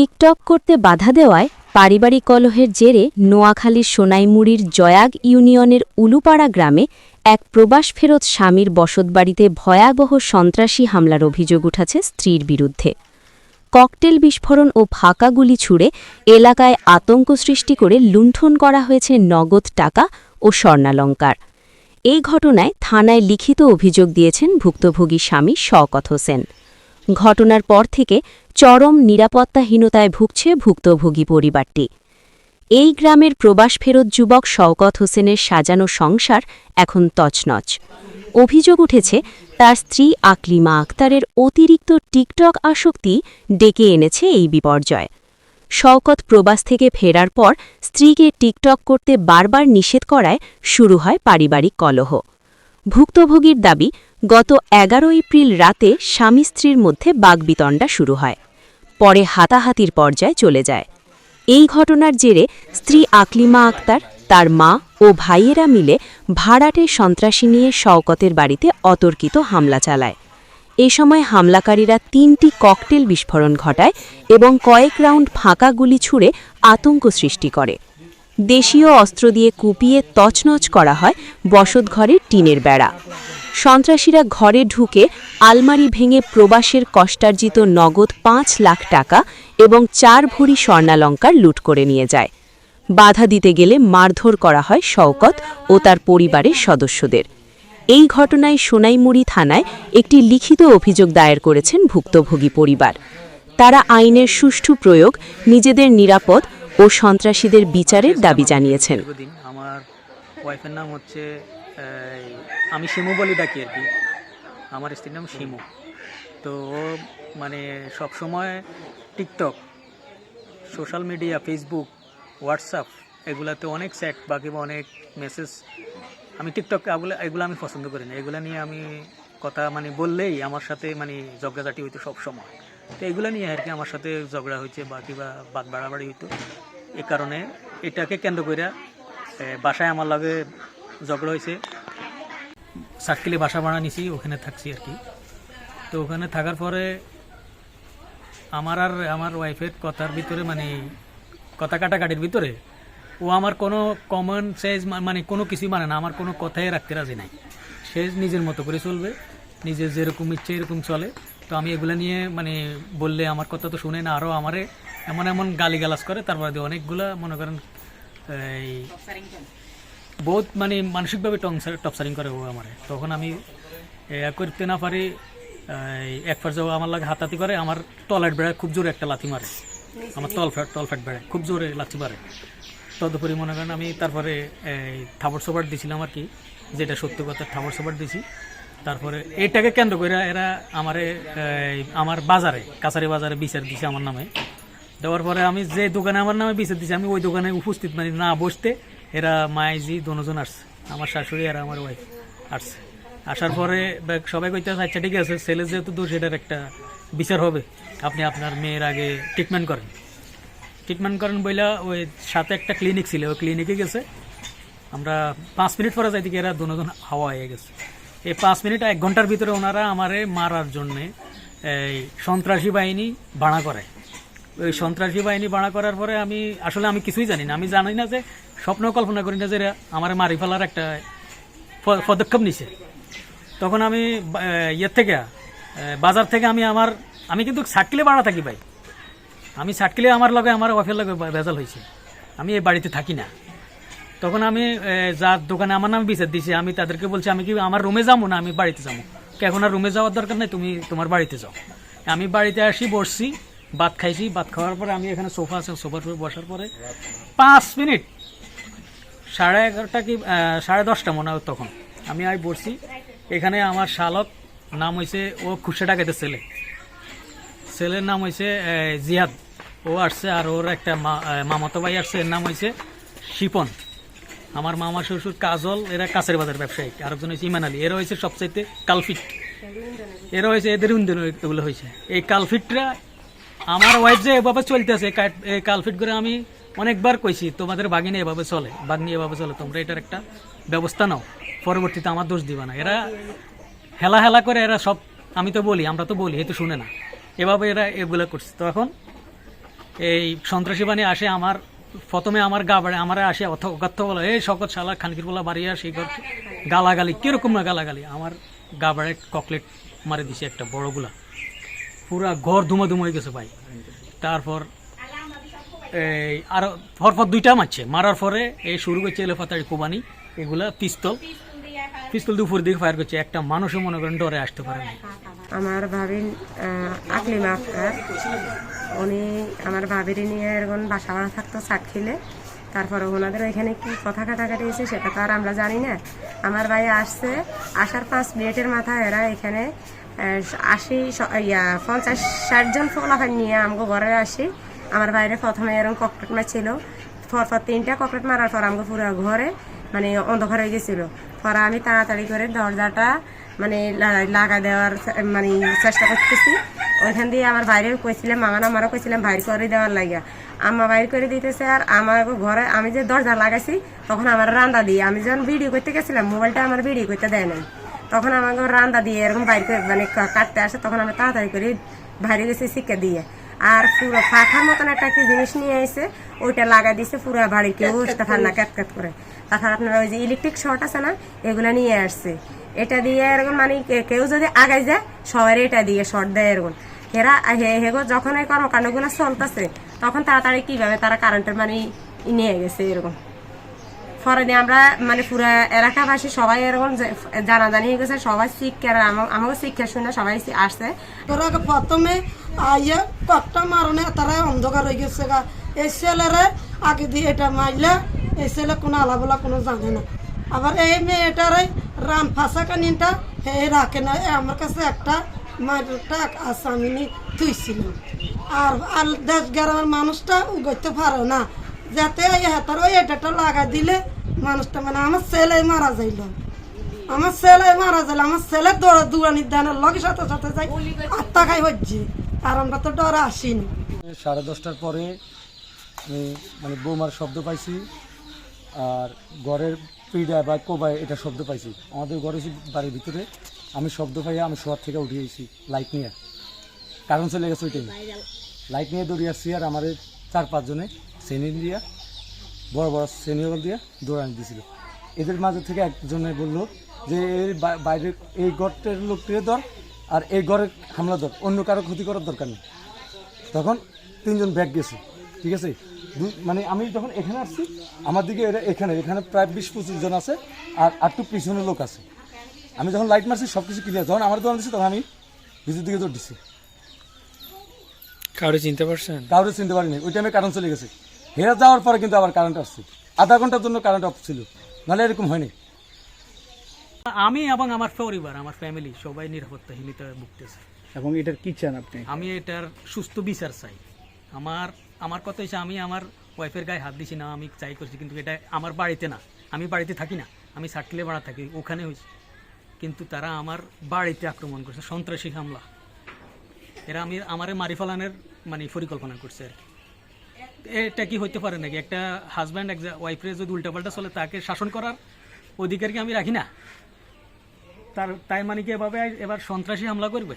TikTok করতে বাধা দেওয়ায় পারিবারিক কলহের জেরে নোয়াখালীর সোনাইমুড়ির জয়াগ ইউনিয়নের উলুপাড়া গ্রামে এক প্রবাস ফেরত স্বামীর বসতবাড়িতে ভয়াবহ সন্ত্রাসী হামলার অভিযোগ উঠেছে স্ত্রীর বিরুদ্ধে। ককটেল বিস্ফোরণ ও ফাঁকা গুলি ছুড়ে এলাকায় আতঙ্ক সৃষ্টি করে লুণ্ঠন করা হয়েছে নগদ টাকা ও স্বর্ণালঙ্কার। এই ঘটনায় থানায় লিখিত অভিযোগ দিয়েছেন ভুক্তভোগী স্বামী শওকত হোসেন। ঘটনার পর থেকে চরম নিরাপত্তাহীনতায় ভুগছে ভুক্তভোগী পরিবারটি। এই গ্রামের প্রবাস ফেরত যুবক শওকত হোসেনের সাজানো সংসার এখন তছনছ। অভিযোগ উঠেছে তার স্ত্রী আকলিমা আক্তারের অতিরিক্ত টিকটক আসক্তি ডেকে এনেছে এই বিপর্যয়। শওকত প্রবাস থেকে ফেরার পর স্ত্রীকে টিকটক করতে বারবার নিষেধ করায় শুরু হয় পারিবারিক কলহ। ভুক্তভোগীর দাবি, গত ১১ এপ্রিল রাতে স্বামী স্ত্রীর মধ্যে বাগবিতণ্ডা শুরু হয়, পরে হাতাহাতির পর্যায়ে চলে যায়। এই ঘটনার জেরে স্ত্রী আকলিমা আক্তার, তার মা ও ভাইয়েরা মিলে ভাড়াটে সন্ত্রাসী নিয়ে শওকতের বাড়িতে অতর্কিত হামলা চালায়। এ সময় হামলাকারীরা ৩টি ককটেল বিস্ফোরণ ঘটায় এবং কয়েক রাউন্ড ফাঁকা গুলি ছুড়ে আতঙ্ক সৃষ্টি করে। দেশীয় অস্ত্র দিয়ে কুপিয়ে তছনছ করা হয় বসতঘরের টিনের বেড়া। সন্ত্রাসীরা ঘরে ঢুকে আলমারি ভেঙে প্রবাসের কষ্টার্জিত নগদ ৫ লাখ টাকা এবং ৪ ভরি স্বর্ণালঙ্কার লুট করে নিয়ে যায়। বাধা দিতে গেলে মারধর করা হয় শওকত ও তার পরিবারের সদস্যদের। এই ঘটনায় সোনাইমুড়ি থানায় একটি লিখিত অভিযোগ দায়ের করেছেন ভুক্তভোগী পরিবার। তারা আইনের সুষ্ঠু প্রয়োগ, নিজেদের নিরাপদ ও সন্ত্রাসীদের বিচারের দাবি জানিয়েছেন। আমার ওয়াইফের নাম হচ্ছে, আমি শিমু বলি ডাকি আর কি, আমার স্ত্রীর নাম শিমু। তো ও মানে সবসময় TikTok, social media, Facebook, WhatsApp এগুলাতে অনেক চ্যাট বা অনেক মেসেজ, আমি টিকটক এগুলো আমি পছন্দ করি না। এগুলো নিয়ে আমি কথা বললেই আমার সাথে ঝগড়াঝাটি হইতো সবসময়। তো এগুলো নিয়ে আর কি আমার সাথে ঝগড়া হয়েছে বা বাদ বাড়াবাড়ি হইতো। এ কারণে এটাকে কেন্দ্র করে বাসায় আমার লাগে ঝগড়া হয়েছে। সার্কিলে বাসা ভাড়া নিছি, ওখানে থাকছি আর কি। তো ওখানে থাকার পরে আমার আর আমার ওয়াইফের কথার ভিতরে কথা কাটাকাটির ভিতরে ও আমার কোনো কমন সেন্স কোনো কিছুই মানে না, আমার কোনো কথাই রাখতে রাজি নাই। সে নিজের মতো করে চলবে, নিজের যেরকম ইচ্ছে এরকম চলে। তো আমি এগুলো নিয়ে বললে আমার কথা তো শুনে না, আরও আমারে এমন এমন গালিগালাজ করে। তারপরে অনেকগুলা মনে করেন এই বহুত মানসিকভাবে টপসারিং করে ও আমারে। তখন আমি করতে না পারি, এক পর্যায়ে আমার লাগে হাতাহাতি করে, আমার টয়লেট বেড়ায় খুব জোরে একটা লাথি মারে, আমার তলফ্যাট বেড়ায় খুব জোরে লাথি মারে। তদুপরি মনে করেন আমি তারপরে থাবড় সবার দিছিলাম আর কি, যেটা সত্য কথা, থাবড় সবার দিছি। তারপরে এটাকে কেন্দ্র করে এরা আমার বাজারে, কাছারি বাজারে বিচার দিছে আমার নামে। দেওয়ার পরে আমি যে দোকানে আমার নামে বিচার দিছি, আমি ওই দোকানে উপস্থিত না বসতে এরা মাইজি দুজন আসছে, আমার শাশুড়ি আর আমার ওয়াইফ আসছে। আসার পরে সবাই কইতে, আচ্ছা ঠিক আছে, ছেলে যেহেতু দোষ, এটার একটা বিচার হবে, আপনি আপনার মেয়ের আগে ট্রিটমেন্ট করেন বইলা ওই সাথে একটা ক্লিনিক ছিল, ওই ক্লিনিকে গেছে। আমরা 5 মিনিট পরে যাই থেকে এরা দুজন হাওয়া হয়ে গেছে। এই 5 মিনিট 1 ঘন্টার ভিতরে ওনারা আমারে মারার জন্যে এই সন্ত্রাসী বাহিনী ভাড়া করে। ওই সন্ত্রাসী বাহিনী ভাড়া করার পরে আমি কিছুই জানি না। আমি জানি না যে, স্বপ্ন কল্পনা করি না যে এরা আমার মারি ফেলার একটা পদক্ষেপ নিছে। তখন আমি বাজার থেকে আমি কিন্তু সার্কিলে ভাড়া থাকি ভাই, আমি সার্কিলে আমার লগে আমার ওয়াইফের লগে ভেজাল হয়েছে, আমি এই বাড়িতে থাকি না। তখন আমি যার দোকানে আমার নামে বিচার দিছি, আমি তাদেরকে বলছি আমি কি আমার রুমে যাবো না আমি বাড়িতে যাবো। এখন আর রুমে যাওয়ার দরকার নেই, তুমি তোমার বাড়িতে যাও। আমি বাড়িতে আসি, বসছি, ভাত খাইছি। ভাত খাওয়ার পরে আমি এখানে সোফা আছে, সোফার উপরে বসার পরে 5 মিনিট 11:30 কি 10:30 মনে হয় তখন আমি বসছি। এখানে আমার শালক নাম হয়েছে, ও খুশে ডাকাইতে ছেলের নাম হয়েছে জিয়াদ, ও আসছে। আর ওর একটা মামাতো ভাই আসছে, এর নাম হয়েছে শিপন। আমার মামা শ্বশুর কাজল, এরা কাছের বাজার ব্যবসায়িক। আরেকজন হয়েছে ইমান আলী, এরা হয়েছে সবচাইতে কালফিট। এরা হয়েছে এদের এগুলো হয়েছে। এই কালফিটরা আমার ওয়াইফ যে এভাবে চলতেছে, এই কালফিট করে আমি অনেকবার কইছি, তোমাদের ভাগিনী এভাবে চলে, তোমরা এটার একটা ব্যবস্থা নাও, পরবর্তীতে আমার দোষ দিবা না। এরা হেলা করে এরা সব, আমরা তো বলি, এ তো শুনে না, এভাবে এরা এগুলো করছে। তো এখন এই সন্ত্রাসী বাহিনী আসে আমার প্রথমে আমার গা বাড়ে আমার আসে অকথ্য বলে এই শকত শালা খানকির বলা বাড়ি আসে এই করছে গালাগালি কিরকম না গালাগালি আমার গা বাড়ে ককলেট মারে দিছে একটা বড়গুলা পুরা ঘর ধুমা হয়ে গেছে ভাই। তারপর এই আরো পরপর দুইটা মারছে, মারার পরে এই শুরু করছে এলোপাতাড়ি কোবানি এগুলা পিস্তল দিয়ে উপর দিকে ফায়ার করছে। একটা মানুষও মনে করেন ডরে আসতে পারে না। আমার ভাবির আকলিমা আক্তার, উনি আমার ভাবির নিয়ে এরকম বাসা ভাড়া থাকতো সাক্ষীলে। তারপরে ওনাদের ওইখানে কি কথা কাটাকাটি হয়েছে সেটা তো আর আমরা জানি না। আমার ভাই আসছে, আসার 5 মিনিটের মাথায় এরা এখানে 50-60 জন ফলাফান নিয়ে আমাকে ঘরে আসি। আমার বাইরে প্রথমে এরকম ককটেট মারছিল, পরপর 3টা ককটেট মারার পর আমাকে পুরো ঘরে মানে অন্ধকার হয়ে গেছিলো। পরে আমি তাড়াতাড়ি করে দরজাটা মানে লাগা দেওয়ার মানে চেষ্টা করতেছি। ওইখান দিয়ে আমার বাইরে কইছিলাম, আমারও কইছিলাম বাইর করে দেওয়ার লাগিয়া। আম্মা বাইর করে দিতেছে। আর আমার ঘরে আমি যে দরজা লাগাইছি তখন আমার রান্দা দিয়ে আমি যখন ভিডিও করতে গেছিলাম, মোবাইলটা আমার ভিডিও করতে দেয় নাই, তখন আমাকে রান্দা দিয়ে এরকম বাইর করে মানে কাটতে আসে। তখন আমি তাড়াতাড়ি করে বাইরে গেছি শিক্ষা দিয়ে। আর পুরো পাখার মতন একটা কি জিনিস নিয়ে এসে ওইটা লাগা দিছে পুরো বাড়ি, কেউ না ক্যাট করে। তাছাড়া আপনার ওই যে ইলেকট্রিক শর্ট আছে না, এগুলা নিয়ে আসছে। এটা দিয়ে এরকম মানে কেউ যদি আগাই যায় সবাই এটা দিয়ে শর্ট দেয় এরকম। এরা হেগো যখন এই কর্মকাণ্ডগুলো চলতেছে তখন তাড়াতাড়ি কিভাবে তারা কারেন্টের মানে নিয়ে গেছে এরকম। পরে দিয়ে আমরা মানে পুরা এলাকাবাসী সবাই এরকম জানাজানি হয়ে গেছে, সবাই শিক্ষার আমাকে শিক্ষা শুনে সবাই আসছে। তোরা প্রথমে আইয়া কয়েকটা মারণে তারা অন্ধকার হয়ে গেছে গা। এই ছেলেরে আগে দিয়ে এটা মারলে এই ছেলে কোনো আলাবলা কোনো জানে না। আবার এই মেয়েটারে রাম ফাঁসা কানিনটা হে রাখে না। আমার কাছে একটা মারটা আসামিনি তুইছিলাম। আর দেশ গ্রামের মানুষটা উগতে পারে না, যাতে হাতার ওই এটা লাগা দিলে মানুষটা মানে আমার ছেলে মারা যাইল। আমার ছেলে দৌড়ানির দানের লগে সাথে সাথে যাই আত্মা খাই হচ্ছে। আর আমরা তো ডরে আসিনি। 10:30টার পরে আমি মানে বৌমার শব্দ পাইছি, আর ঘরের পিড়া বা কোবায় এটা শব্দ পাইছি। আমাদের ঘরে বাড়ির ভিতরে আমি শব্দ পাইয়া আমি শহর থেকে উঠে গেছি লাইট নিয়ে, কারণ চলে গেছে ওই টাইমে। লাইট নিয়ে দৌড়িয়ে আসছি, আর আমার 4-5 জনে শ্রেণী দিয়া বড় শ্রেণীগুলো দিয়ে দৌড়ানি দিয়েছিল। এদের মাঝে থেকে একজনে বললো যে এই বাইরের এই ঘরটার লোকটির দর আর এই ঘরের হামলা দর, অন্য কারো ক্ষতি করার দরকার নেই। তখন 3 জন ব্যাগ গেছে, ঠিক আছে। মানে আমি যখন এখানে আসছি আমার দিকে এখানে প্রায় 20-25 জন আছে, আর একটু পিছনে লোক আছে। আমি যখন লাইট মারছি সব কিছু ক্লিয়ার, যখন আমার দৌড় দিচ্ছি তখন আমি ভিতর দিকে দৌড় দিচ্ছি। কাউরে চিনতে পারছেন? কাউরে চিনতে পারিনি। ওই টাইমে কারেন্ট চলে গেছে। হেরা যাওয়ার পরে কিন্তু আবার কারেন্ট আসছে, আধা ঘন্টার জন্য কারেন্ট অফ ছিল, নাহলে এরকম হয়নি। আমি এবং আমার পরিবার, আমার ফ্যামিলি সবাই নিরাপত্তাহীনতা ভুগতেছে। এবং এটার কি চান আপনি? আমি এটার সুস্থ বিচার চাই। আমার কথা হচ্ছে আমি আমার ওয়াইফের গায়ে হাত দিছি না, আমি চাই করছি, কিন্তু এটা আমার বাড়িতে না, আমি বাড়িতে থাকি না, আমি সার্কেলে ভাড়া থাকি, ওখানে হয়েছে। কিন্তু তারা আমার বাড়িতে আক্রমণ করছে, সন্ত্রাসী হামলা। এরা আমারে মারি ফেলানোর মানে পরিকল্পনা করছে আর কি। এটা কি হইতে পারে নাকি? একটা হাজব্যান্ড এক ওয়াইফের যদি উল্টাপাল্টা চলে তাকে শাসন করার অধিকার কি আমি রাখি না? তাই মানে কি এভাবে এবার সন্ত্রাসী হামলা করবে?